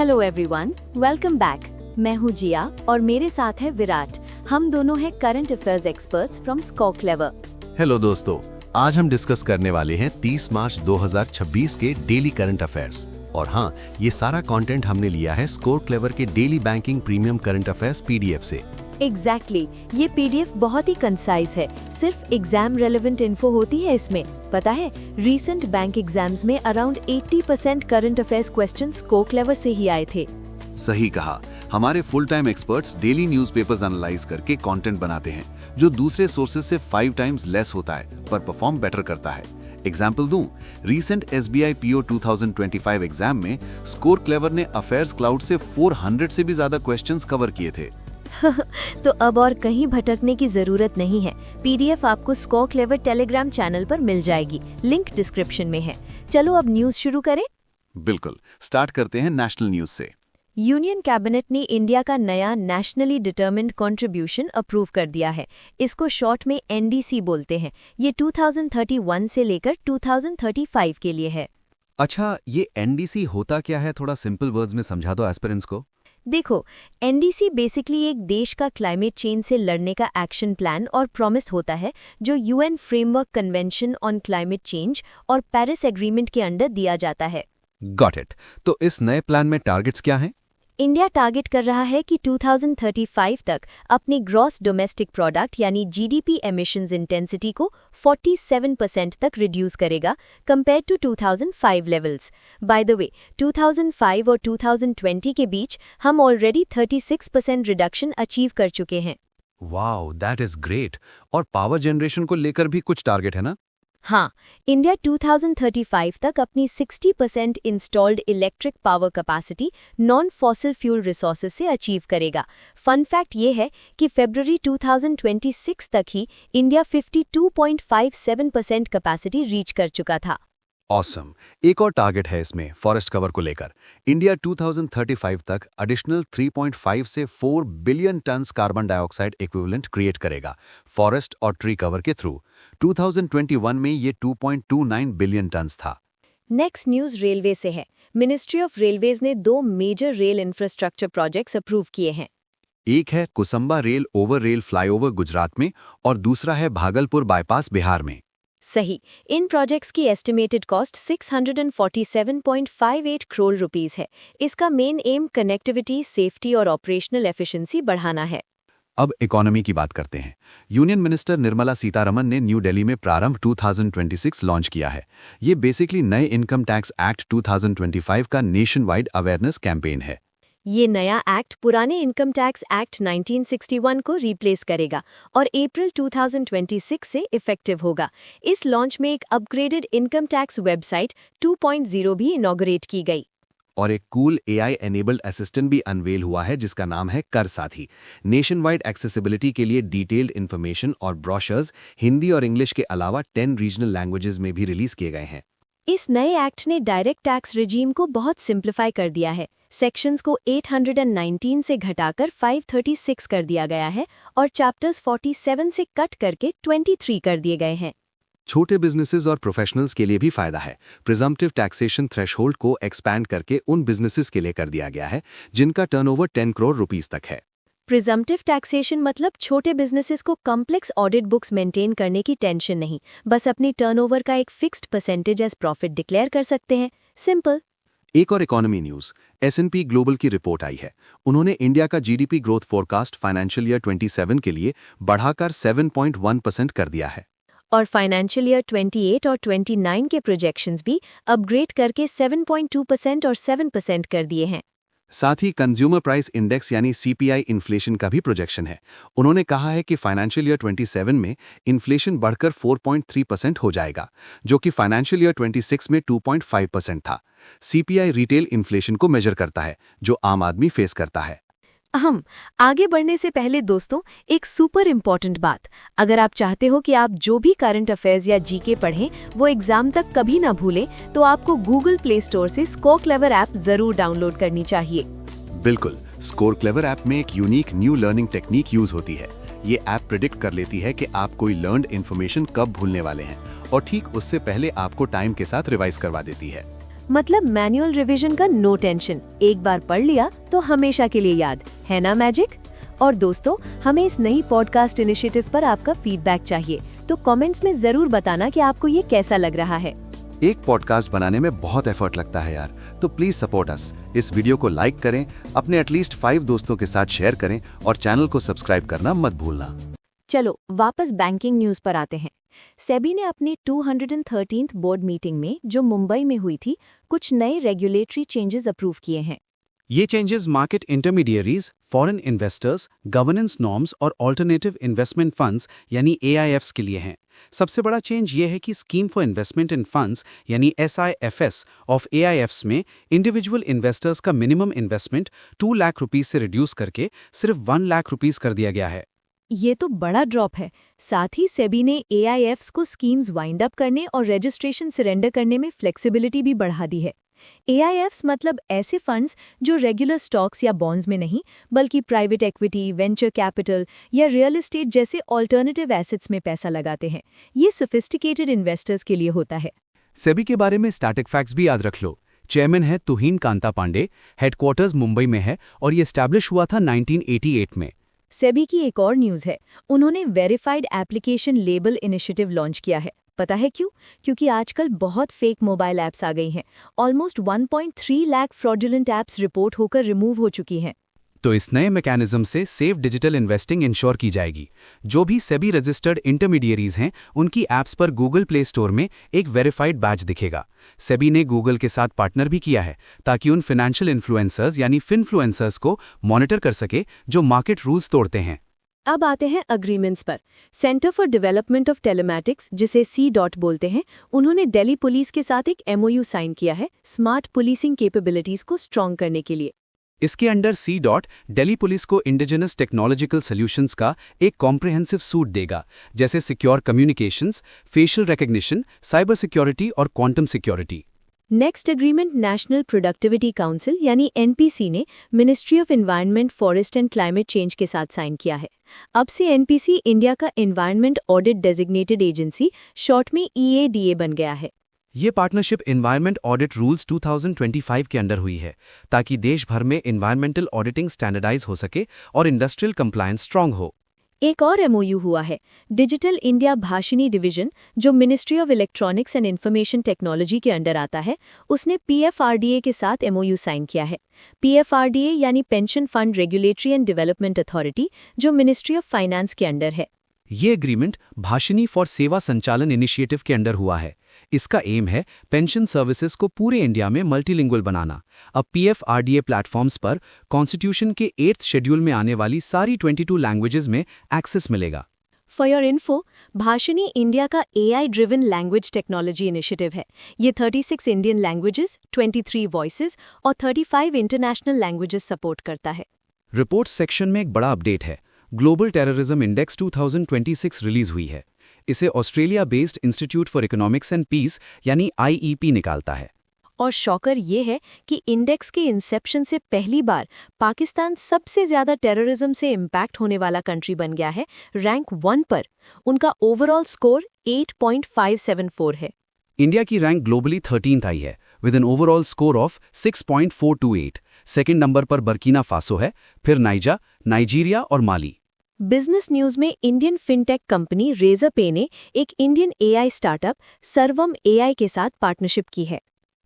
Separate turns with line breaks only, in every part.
Hello everyone, welcome back. मैं हूँ जिया और मेरे साथ है विराट। हम दोनों हैं current affairs experts from score clever.
Hello दोस्तों, आज हम डिस्कस करने वाले हैं 30 मार्च 2026 के डेली करंट अफेयर्स। और हाँ, ये सारा कंटेंट हमने लिया है स्कोर क्लेवर के daily banking premium current affairs PDF से।
एग्जैक्टली, ये पीडीएफ बहुत ही कंसाइज है, सिर्फ एग्जाम रेलेवेंट इन्फो होती है इसमें। पता है, रीसेंट बैंक एग्जाम्स में around 80% current affairs question score clever से ही आए थे।
सही कहा, हमारे full time experts daily newspapers analyse करके कंटेंट बनाते हैं जो दूसरे सोर्सेज से 5 टाइम्स लेस होता है पर परफॉर्म बेटर करता है। एग्जाम्पल दूं, रीसेंट एसबीआई पीओ 2025 एग्जाम में स्कोर क्लेवर ने अफेयर्स क्लाउड से 400 से भी ज्यादा क्वेश्चंस कवर किए थे।
तो अब और कहीं भटकने की जरूरत नहीं है। पीडीएफ आपको स्कोर क्लेवर टेलीग्राम चैनल पर मिल जाएगी, लिंक डिस्क्रिप्शन में है। चलो अब न्यूज शुरू करें।
बिल्कुल, स्टार्ट करते हैं नेशनल न्यूज से।
यूनियन कैबिनेट ने इंडिया का नया नेशनली डिटरमिन्ड कंट्रीब्यूशन अप्रूव कर दिया है। इसको शॉर्ट में एनडीसी बोलते हैं। ये 2031 से लेकर 2035 के लिए है।
अच्छा, ये एनडीसी होता क्या है? थोड़ा सिंपल वर्ड्स में समझा दो एस्पिरेंट्स को।
देखो, एनडीसी बेसिकली एक देश का क्लाइमेट चेंज से लड़ने का एक्शन प्लान और प्रॉमिस होता है जो UN framework convention on climate change और पेरिस एग्रीमेंट के अंडर दिया जाता है।
Got it. तो इस नए प्लान में टारगेट्स क्या हैं?
इंडिया टारगेट कर रहा है कि 2035 तक अपनी ग्रॉस डोमेस्टिक प्रोडक्ट यानी जीडीपी एमिशंस इंटेंसिटी को 47% तक रिड्यूस करेगा compare to 2005 levels. By the way, 2005 और 2020 के बीच हम ऑलरेडी 36% रिडक्शन अचीव कर चुके हैं।
Wow, that is great. और पावर जनरेशन को लेकर भी कुछ टारगेट है ना?
हाँ, इंडिया 2035 तक अपनी 60% installed electric power capacity non fossil fuel resources से अचीव करेगा। फन फैक्ट ये है कि फरवरी 2026 तक ही इंडिया 52.57% कैपेसिटी रीच कर चुका था।
ऑसम। एक और टारगेट है इसमें फॉरेस्ट कवर को लेकर। इंडिया 2035 तक एडिशनल 3.5 से 4 billion tons carbon dioxide equivalent create करेगा फॉरेस्ट और ट्री कवर के थ्रू। 2021 में ये 2.29 बिलियन टन्स था।
नेक्स्ट न्यूज रेलवे से है। मिनिस्ट्री ऑफ रेलवेज ने 2 major rail infrastructure projects approve किए हैं।
एक है Kusumba rail over rail flyover Gujarat में और दूसरा है भागलपुर बाईपास बिहार में।
सही। इन प्रोजेक्ट्स की एस्टिमेटेड कॉस्ट 647.58 करोड़ रुपीस है। इसका मेन एम कनेक्टिविटी, सेफ्टी और ऑपरेशनल एफिशिएंसी बढ़ाना है।
अब इकोनॉमी की बात करते हैं। यूनियन मिनिस्टर निर्मला सीतारमण ने न्यू दिल्ली में प्रारंभ 2026 लॉन्च किया है। ये बेसिकली नए इनकम टैक्स एक्ट 2025 का नेशन वाइड अवेयरनेस कैंपेन है।
ये नया एक्ट पुराने इनकम टैक्स एक्ट 1961 को रिप्लेस करेगा और अप्रैल 2026 से इफेक्टिव होगा। इस लॉन्च में एक अपग्रेडेड इनकम टैक्स वेबसाइट 2.0 भी इनॉग्रेट की गई।
और एक कूल एआई एनेबल्ड असिस्टेंट भी अनवेल हुआ है जिसका नाम है कर साथी। नेशन वाइड एक्सेसिबिलिटी के लिए डिटेल्ड इन्फॉर्मेशन और ब्रोशर्स हिंदी और इंग्लिश के अलावा 10 रीजनल लैंग्वेजेस में भी रिलीज किए गए हैं।
इस नए एक्ट ने डायरेक्ट टैक्स रिजीम को बहुत सिंप्लीफाई कर दिया है। सेक्शंस को 819 से घटाकर 536 कर दिया गया है और चैप्टर्स 47 से कट करके 23 कर दिए गए हैं।
छोटे बिजनेसेस और प्रोफेशनल्स के लिए भी फायदा है। प्रिजम्पटिव टैक्सेशन थ्रेशहोल्ड को एक्सपैंड करके उन बिजनेसेस के लिए कर दिया गया है जिनका टर्नओवर 10 करोड़ रुपीस तक है।
प्रिजम्पटिव टैक्सेशन मतलब छोटे बिजनेसेस को कॉम्प्लेक्स ऑडिट बुक्स मेंटेन करने की टेंशन नहीं, बस अपनी टर्नओवर का एक fixed percentage as profit declare कर सकते हैं। सिंपल।
एक और इकोनॉमी न्यूज। S&P ग्लोबल की रिपोर्ट आई है। उन्होंने इंडिया का GDP growth forecast financial year 27 के लिए बढ़ाकर 7.1% कर दिया है।
और फाइनेंशियल ईयर 28 और 29 के प्रोजेक्शंस भी अपग्रेड करके 7.2% और 7% कर दिए हैं।
साथ ही कंज्यूमर प्राइस इंडेक्स यानी CPI इन्फ्लेशन का भी प्रोजेक्शन है। उन्होंने कहा है कि फाइनेंशियल ईयर 27 में इन्फ्लेशन बढ़कर 4.3% हो जाएगा, जो कि फाइनेंशियल ईयर 26 में 2.5% था। CPI रिटेल इन्फ्लेशन को मेजर करता है जो आम आदमी फेस करता है।
हम आगे बढ़ने से पहले दोस्तों, एक सुपर इम्पोर्टेंट बात। अगर आप चाहते हो कि आप जो भी करंट अफेयर्स या जीके पढ़ें वो एग्जाम तक कभी ना भूलें, तो आपको गूगल प्ले स्टोर से स्कोर क्लेवर ऐप जरूर डाउनलोड करनी चाहिए।
बिल्कुल, स्कोर क्लेवर ऐप में एक unique new learning technique use होती है। ये ऐप प्रिडिक्ट कर लेती है कि आप कोई लर्नड इन्फॉर्मेशन कब भूलने वाले हैं और ठीक उससे पहले आपको टाइम के साथ रिवाइज करवा देती है।
मतलब मैनुअल रिवीजन का नो टेंशन, एक बार पढ़ लिया तो हमेशा के लिए याद, है ना मैजिक? और दोस्तों, हमें इस नई पॉडकास्ट इनिशिएटिव पर आपका फीडबैक चाहिए, तो कमेंट्स में जरूर बताना कि आपको ये कैसा लग रहा है।
एक पॉडकास्ट बनाने में बहुत एफर्ट लगता है यार, तो प्लीज सपोर्ट अस। इस वीडियो को लाइक करें, अपने एटलीस्ट 5 दोस्तों के साथ शेयर करें और चैनल को सब्सक्राइब करना मत भूलना।
चलो वापस बैंकिंग न्यूज पर आते हैं। सेबी ने अपनी 213th बोर्ड मीटिंग में, जो मुंबई में हुई थी, कुछ नए रेगुलेटरी चेंजेस अप्रूव किए हैं।
ये changes market intermediaries, foreign investors, governance norms और अल्टरनेटिव इन्वेस्टमेंट फंड्स यानी AIFs के लिए हैं। सबसे बड़ा चेंज ये है कि scheme for investment in funds यानी SIFS ऑफ AIFs में इंडिविजुअल इन्वेस्टर्स का मिनिमम इन्वेस्टमेंट 2 लाख रुपीस से रिड्यूस करके सिर्फ 1 लाख रुपीस कर दिया गया है।
ये तो बड़ा ड्रॉप है। साथ ही सेबी ने AIFs को स्कीम्स वाइंड अप करने और रजिस्ट्रेशन सरेंडर करने में फ्लेक्सिबिलिटी भी बढ़ा दी है। AIFs मतलब ऐसे फंड्स जो रेगुलर स्टॉक्स या बॉन्ड्स में नहीं, बल्कि प्राइवेट इक्विटी, वेंचर कैपिटल या रियल एस्टेट जैसे ऑल्टरनेटिव एसेट्स में पैसा लगाते हैं। ये सोफिस्टिकेटेड इन्वेस्टर्स के लिए होता है।
सेबी के बारे में स्टैटिक फैक्ट्स भी याद रख लो। चेयरमैन है तुहीन कांता पांडे, हेडक्वार्टर्स मुंबई में है और ये एस्टैब्लिश हुआ था 1988 में।
सेबी की एक और न्यूज़ है, उन्होंने verified application label initiative launch किया है। पता है क्यों? क्योंकि आजकल बहुत फेक मोबाइल ऐप्स आ गई हैं। Almost 1.3 lakh fraudulent apps report होकर रिमूव हो चुकी हैं।
तो इस नए मैकेनिज्म से सेफ डिजिटल इन्वेस्टिंग इंश्योर की जाएगी। जो भी सेबी रजिस्टर्ड इंटरमीडियरीज हैं, उनकी ऐप्स पर गूगल प्ले स्टोर में एक वेरीफाइड बैज दिखेगा। सेबी ने गूगल के साथ पार्टनर भी किया है ताकि उन फाइनेंशियल इन्फ्लुएंसर्स यानी फिनफ्लुएंसर्स को मॉनिटर कर सके जो मार्केट रूल्स तोड़ते हैं।
अब आते हैं अग्रीमेंट्स पर। Centre for development of telematics, जिसे C. बोलते हैं, उन्होंने दिल्ली पुलिस के साथ एक MOU साइन किया है स्मार्ट पुलिसिंग कैपेबिलिटीज को स्ट्रॉन्ग करने के लिए।
इसके अंडर C. दिल्ली पुलिस को इंडिजिनस टेक्नोलॉजिकल सॉल्यूशंस का एक कॉम्प्रिहेंसिव सूट देगा, जैसे secure communications, facial recognition, cyber security और quantum security.
Next agreement national productivity council यानी NPC ने ministry of environment, forest and climate change के साथ साइन किया है। अब से NPC इंडिया का environment audit designated agency, short में EADA बन गया है।
ये पार्टनरशिप एनवायरनमेंट ऑडिट रूल्स 2025 के अंडर हुई है ताकि देश भर में एनवायरनमेंटल ऑडिटिंग स्टैंडर्डाइज हो सके और इंडस्ट्रियल कंप्लायंस स्ट्रांग हो।
एक और MOU हुआ है डिजिटल इंडिया भाषिनी डिवीजन, जो ministry of electronics and information technology के अंडर आता है। उसने PFRDA के साथ MOU साइन किया है। PFRDA यानी pension fund regulatory and development authority, जो मिनिस्ट्री ऑफ फाइनेंस के अंडर है।
ये एग्रीमेंट भाषिनी फॉर सेवा संचालन इनिशिएटिव के अंडर हुआ है। इसका एम है पेंशन सर्विसेज को पूरे इंडिया में मल्टीलिंगुअल बनाना। अब PFRDA प्लेटफॉर्म्स पर कॉन्स्टिट्यूशन के 8th शेड्यूल में आने वाली सारी 22 लैंग्वेजेस में एक्सेस मिलेगा।
For your info, Bhashini India का AI driven language technology initiative है। ये 36 इंडियन लैंग्वेजेस, 23 वॉइसेस और 35 इंटरनेशनल लैंग्वेजेस सपोर्ट करता है।
रिपोर्ट्स सेक्शन में एक बड़ा अपडेट है। ग्लोबल टेररिज्म इंडेक्स 2026 रिलीज हुई है। इसे Australia based institute for economics and peace यानी IEP निकालता है।
और शॉकर ये है कि इंडेक्स के इंसेप्शन से पहली बार पाकिस्तान सबसे ज्यादा टेररिज्म से इम्पैक्ट होने वाला कंट्री बन गया है, रैंक 1 पर। उनका ओवरऑल स्कोर 8.574 है।
इंडिया की रैंक ग्लोबली 13th आई है with an overall score of 6.428। Second number पर बर्किना फासो है, फिर नाइजीरिया और माली।
बिजनेस न्यूज में इंडियन फिनटेक कंपनी रेजरपे ने एक इंडियन AI स्टार्टअप सर्वम AI के साथ पार्टनरशिप की है।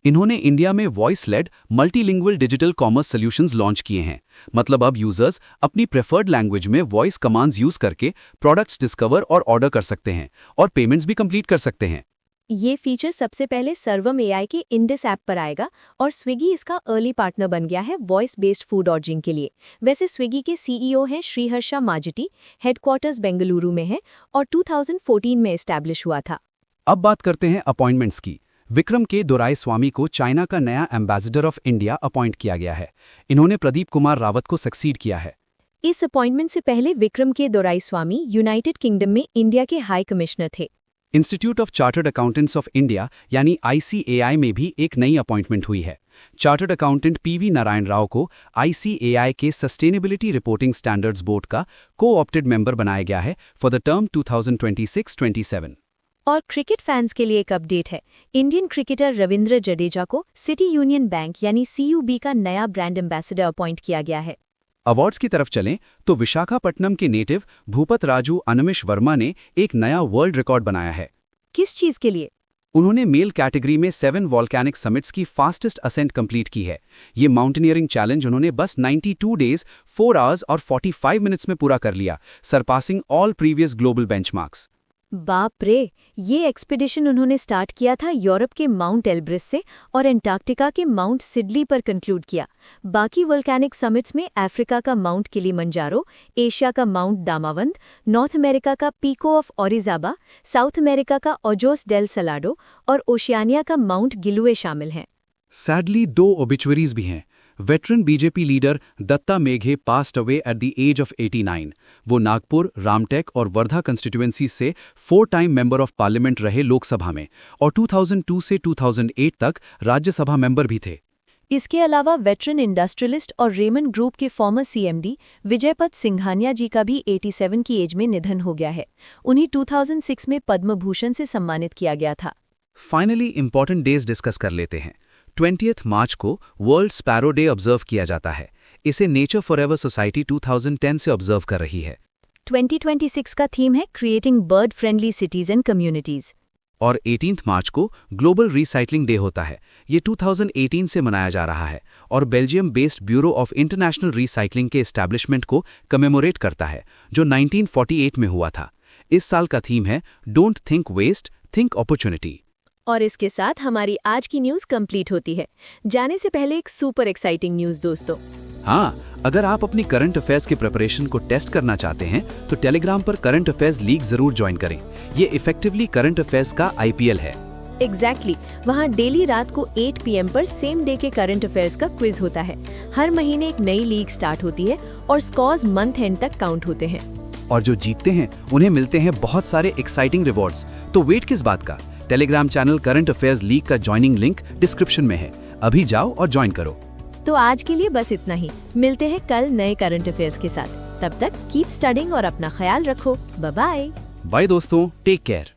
इन्होंने इंडिया में voice led multilingual digital commerce solutions launch किए हैं। मतलब अब यूजर्स अपनी प्रेफर्ड लैंग्वेज में वॉइस कमांड्स यूज करके प्रोडक्ट्स डिस्कवर और ऑर्डर कर सकते हैं और पेमेंट्स भी कंप्लीट कर सकते हैं।
ये फीचर सबसे पहले सर्वम AI के इंडिस ऐप पर आएगा और स्विगी इसका अर्ली पार्टनर बन गया है वॉइस बेस्ड फूड ऑर्डरिंग के लिए। वैसे स्विगी के CEO हैं श्रीहर्षा माजिटी, हेडक्वार्टर्स बेंगलुरु में है और 2014 में एस्टैब्लिश हुआ था।
अब बात करते हैं अपॉइंटमेंट्स की। विक्रम के दोराईस्वामी को चाइना का नया एम्बेसडर ऑफ इंडिया अपॉइंट किया गया है। इन्होंने प्रदीप कुमार रावत को सक्सीड किया है।
इस अपॉइंटमेंट से पहले विक्रम के दोराईस्वामी यूनाइटेड किंगडम में इंडिया के हाई कमिश्नर थे।
Institute of chartered accountants of India यानी ICAI में भी एक नई अपॉइंटमेंट हुई है। Chartered accountant PV Narayan Rao को ICAI के सस्टेनेबिलिटी रिपोर्टिंग स्टैंडर्ड्स बोर्ड का को-ऑप्टेड मेंबर बनाया गया है फॉर द टर्म 2026-27।
और क्रिकेट फैंस के लिए एक अपडेट है। इंडियन क्रिकेटर रविंद्र जडेजा को सिटी यूनियन बैंक यानी CUB का नया ब्रांड एम्बेसडर अपॉइंट किया गया है।
अवार्ड्स की तरफ चलें तो विशाखापट्टनम के नेटिव भूपत राजू अनमिश वर्मा ने एक नया वर्ल्ड रिकॉर्ड बनाया है।
किस चीज के लिए?
उन्होंने मेल कैटेगरी में 7 वॉल्केनिक समिट्स की फास्टेस्ट असेंट कंप्लीट की है। ये माउंटेनियरिंग चैलेंज उन्होंने बस 92 डेज 4 आवर्स और 45 मिनट्स में पूरा कर लिया, surpassing all previous global benchmarks.
बाप रे, ये एक्सपीडिशन उन्होंने स्टार्ट किया था यूरोप के माउंट एल्ब्रिस से और एंटार्क्टिका के माउंट सिडली पर कंक्लूड किया। बाकी वोल्केनिक समिट्स में अफ्रीका का माउंट किलिमंजारो, एशिया का माउंट दामावंद, नॉर्थ अमेरिका का Pico of Orizaba, South America का ओजोस डेल सलाडो और ओशियानिया का माउंट गिलुए शामिल हैं।
सैडली 2 ओबिचुअरीज भी हैं। Veteran BJP leader Datta Meghe passed away at the age of 89। वो नागपुर, रामटेक और वर्धा कंस्टिट्यूएंसी से 4 टाइम मेंबर ऑफ पार्लियामेंट रहे लोकसभा में और 2002 से 2008 तक राज्यसभा मेंबर भी थे।
इसके अलावा वेटरन इंडस्ट्रियलिस्ट और रेमन ग्रुप के फॉर्मर CMD विजयपत सिंघानिया जी का भी 87 की एज में निधन हो गया है। उन्हें 2006 में पद्म भूषण से सम्मानित किया गया था।
फाइनली इंपॉर्टेंट डेज डिस्कस कर लेते हैं। 20 मार्च को वर्ल्ड स्पैरो डे ऑब्जर्व किया जाता है। इसे नेचर फॉरएवर सोसाइटी 2010 से ऑब्जर्व कर रही है।
2026 का थीम है creating bird friendly cities and communities.
और 18 मार्च को ग्लोबल रिसाइकलिंग डे होता है। ये 2018 से मनाया जा रहा है और Belgium based bureau of international recycling के एस्टैब्लिशमेंट को कमेमोरेट करता है, जो 1948 में हुआ था। इस साल का थीम है don't think waste, think opportunity.
और इसके साथ हमारी आज की न्यूज कंप्लीट होती है। जाने से पहले एक सुपर एक्साइटिंग न्यूज दोस्तों।
हाँ, अगर आप अपनी करंट अफेयर्स की प्रिपरेशन को टेस्ट करना चाहते हैं तो टेलीग्राम पर करंट अफेयर्स लीग जरूर ज्वाइन करें। ये इफेक्टिवली करंट अफेयर्स का IPL है।
एग्जैक्टली, वहाँ डेली रात को 8 PM पर सेम डे के करंट अफेयर्स का क्विज होता है। हर महीने एक नई लीग स्टार्ट होती है और स्कोर्स मंथ एंड तक काउंट होते हैं।
और जो जीतते हैं उन्हें मिलते हैं बहुत सारे एक्साइटिंग रिवॉर्ड्स। तो वेट किस बात का? Telegram channel current affairs league का ज्वाइनिंग लिंक डिस्क्रिप्शन में है। अभी जाओ और ज्वाइन करो।
तो आज के लिए बस इतना ही। मिलते हैं कल नए करंट अफेयर्स के साथ। तब तक कीप स्टडिंग और अपना ख्याल रखो। Bye bye.
बाय दोस्तों, टेक केयर।